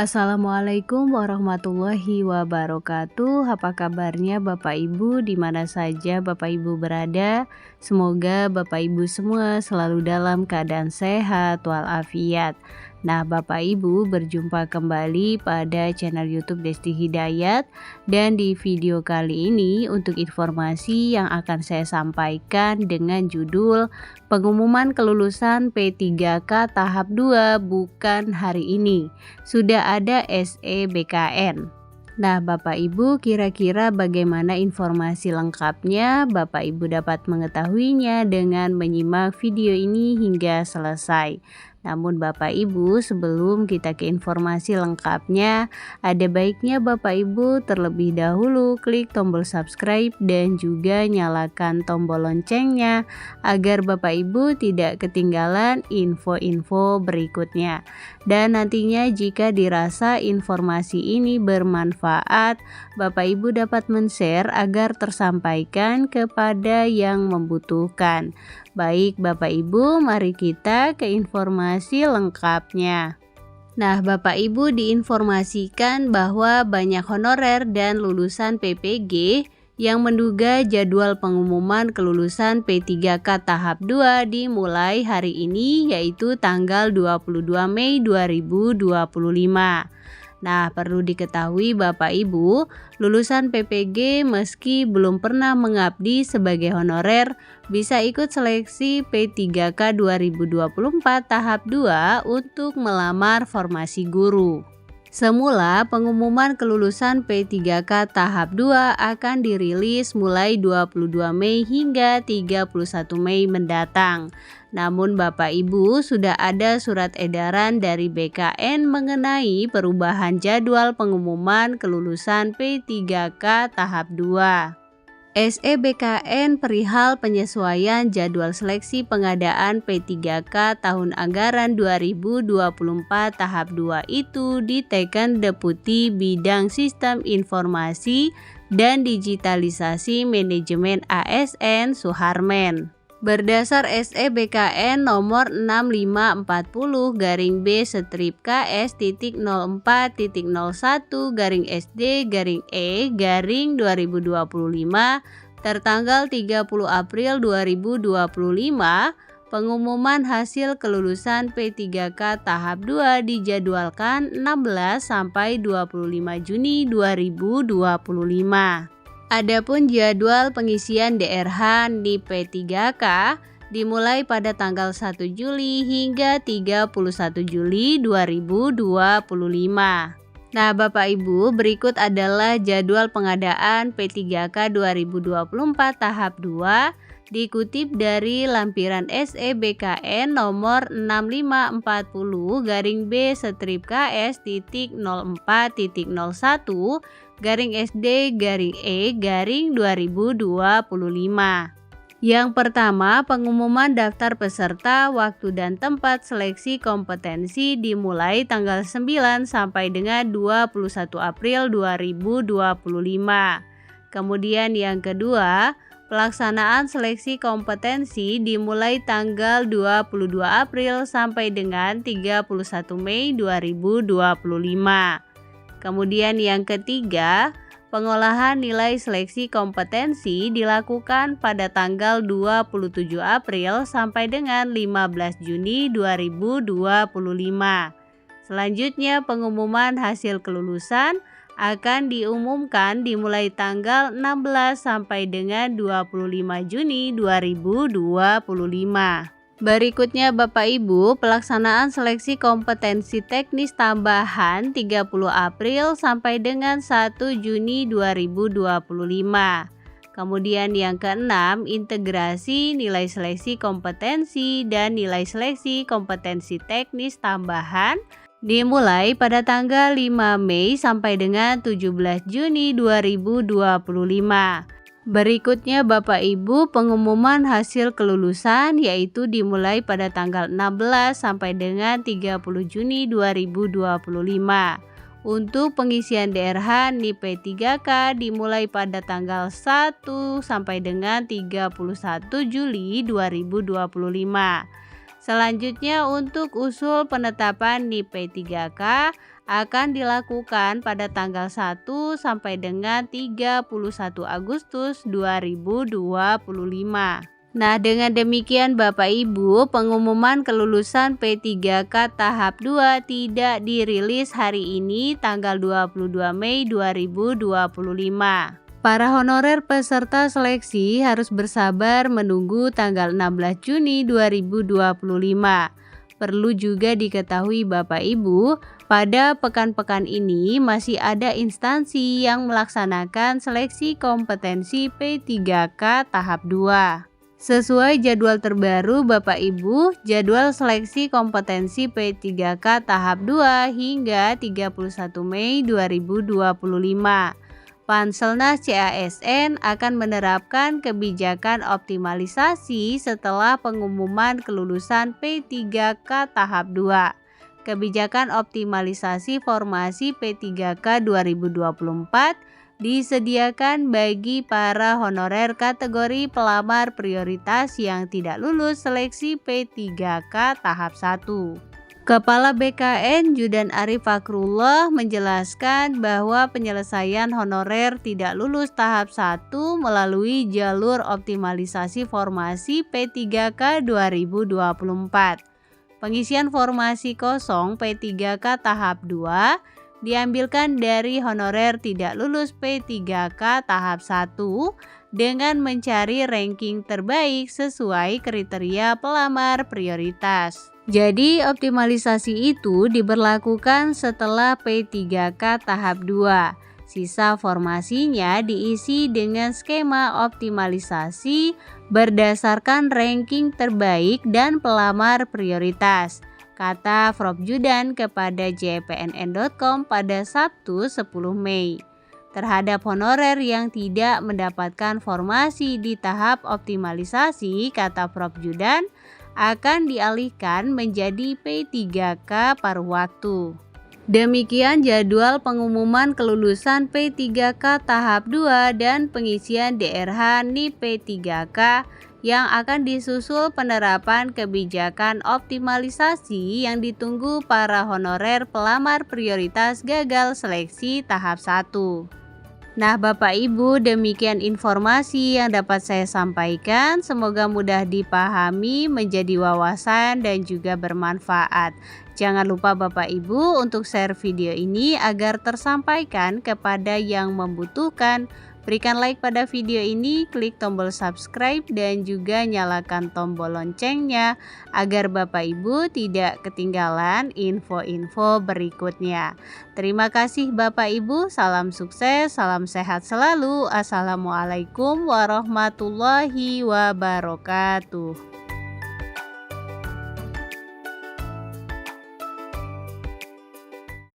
Assalamualaikum warahmatullahi wabarakatuh. Apa kabarnya Bapak Ibu di mana saja Bapak Ibu berada? Semoga Bapak Ibu semua selalu dalam keadaan sehat walafiat. Nah, Bapak Ibu berjumpa kembali pada channel YouTube Desti Hidayat, dan di video kali ini untuk informasi yang akan saya sampaikan dengan judul pengumuman kelulusan P3K tahap 2 bukan hari ini. Sudah ada SEBKN. Nah, Bapak Ibu, kira-kira bagaimana informasi lengkapnya? Bapak Ibu dapat mengetahuinya dengan menyimak video ini hingga selesai. Namun Bapak Ibu, sebelum kita ke informasi lengkapnya, ada baiknya Bapak Ibu terlebih dahulu klik tombol subscribe dan juga nyalakan tombol loncengnya agar Bapak Ibu tidak ketinggalan info-info berikutnya. Dan nantinya jika dirasa informasi ini bermanfaat, Bapak Ibu dapat men-share agar tersampaikan kepada yang membutuhkan. Baik Bapak Ibu, mari kita ke informasi lengkapnya. Nah, Bapak Ibu diinformasikan bahwa banyak honorer dan lulusan PPG yang menduga jadwal pengumuman kelulusan P3K tahap 2 dimulai hari ini, yaitu tanggal 22 Mei 2025. Nah, perlu diketahui Bapak Ibu, lulusan PPG meski belum pernah mengabdi sebagai honorer bisa ikut seleksi P3K 2024 tahap 2 untuk melamar formasi guru. Semula pengumuman kelulusan P3K tahap 2 akan dirilis mulai 22 Mei hingga 31 Mei mendatang. Namun Bapak Ibu sudah ada surat edaran dari BKN mengenai perubahan jadwal pengumuman kelulusan P3K tahap 2. SEBKN perihal penyesuaian jadwal seleksi pengadaan P3K tahun anggaran 2024 tahap 2 itu diteken Deputi Bidang Sistem Informasi dan Digitalisasi Manajemen ASN Suharmen. Berdasar SEBKN nomor 6540-KS.04.01-SD-E-2025 tertanggal 30 April 2025, pengumuman hasil kelulusan P3K tahap 2 dijadwalkan 16 sampai 25 Juni 2025. Adapun jadwal pengisian DRH NIP P3K dimulai pada tanggal 1 Juli hingga 31 Juli 2025. Nah, Bapak Ibu, berikut adalah jadwal pengadaan P3K 2024 tahap 2 dikutip dari lampiran SEBKN nomor 6540-B/KS.004.001-SD/E/2025. Yang pertama, pengumuman daftar peserta, waktu dan tempat seleksi kompetensi dimulai tanggal 9 sampai dengan 21 April 2025. Kemudian yang kedua, pelaksanaan seleksi kompetensi dimulai tanggal 22 April sampai dengan 31 Mei 2025. Kemudian yang ketiga, pengolahan nilai seleksi kompetensi dilakukan pada tanggal 27 April sampai dengan 15 Juni 2025. Selanjutnya, pengumuman hasil kelulusan akan diumumkan dimulai tanggal 16 sampai dengan 25 Juni 2025. Berikutnya Bapak Ibu, pelaksanaan seleksi kompetensi teknis tambahan 30 April sampai dengan 1 Juni 2025. Kemudian yang keenam, integrasi nilai seleksi kompetensi dan nilai seleksi kompetensi teknis tambahan dimulai pada tanggal 5 Mei sampai dengan 17 Juni 2025. Berikutnya Bapak Ibu, pengumuman hasil kelulusan yaitu dimulai pada tanggal 16 sampai dengan 30 Juni 2025. Untuk pengisian DRH NIP P3K dimulai pada tanggal 1 sampai dengan 31 Juli 2025. Selanjutnya untuk usul penetapan NIP P3K akan dilakukan pada tanggal 1 sampai dengan 31 Agustus 2025. Nah, dengan demikian Bapak Ibu, pengumuman kelulusan P3K tahap 2 tidak dirilis hari ini tanggal 22 Mei 2025. Para honorer peserta seleksi harus bersabar menunggu tanggal 16 Juni 2025. Perlu juga diketahui Bapak Ibu, pada pekan-pekan ini masih ada instansi yang melaksanakan seleksi kompetensi P3K tahap 2. Sesuai jadwal terbaru Bapak Ibu, jadwal seleksi kompetensi P3K tahap 2 hingga 31 Mei 2025. Panselnas CASN akan menerapkan kebijakan optimalisasi setelah pengumuman kelulusan P3K tahap 2. Kebijakan optimalisasi formasi P3K 2024 disediakan bagi para honorer kategori pelamar prioritas yang tidak lulus seleksi P3K tahap 1. Kepala BKN Judan Arif Fakrullah menjelaskan bahwa penyelesaian honorer tidak lulus tahap 1 melalui jalur optimalisasi formasi P3K 2024. Pengisian formasi kosong P3K tahap 2 diambilkan dari honorer tidak lulus P3K tahap 1 dengan mencari ranking terbaik sesuai kriteria pelamar prioritas. Jadi optimalisasi itu diberlakukan setelah P3K tahap 2. Sisa formasinya diisi dengan skema optimalisasi berdasarkan ranking terbaik dan pelamar prioritas, kata Prof. Judan kepada jpnn.com pada Sabtu 10 Mei. Terhadap honorer yang tidak mendapatkan formasi di tahap optimalisasi, kata Prof. Judan, akan dialihkan menjadi P3K paruh waktu. Demikian jadwal pengumuman kelulusan P3K tahap 2 dan pengisian DRH NIP P3K yang akan disusul penerapan kebijakan optimalisasi yang ditunggu para honorer pelamar prioritas gagal seleksi tahap 1. Nah Bapak Ibu, demikian informasi yang dapat saya sampaikan. Semoga mudah dipahami, menjadi wawasan dan juga bermanfaat. Jangan lupa Bapak Ibu untuk share video ini agar tersampaikan kepada yang membutuhkan. Berikan like pada video ini, klik tombol subscribe dan juga nyalakan tombol loncengnya agar Bapak Ibu tidak ketinggalan info-info berikutnya. Terima kasih Bapak Ibu, salam sukses, salam sehat selalu. Assalamualaikum warahmatullahi wabarakatuh.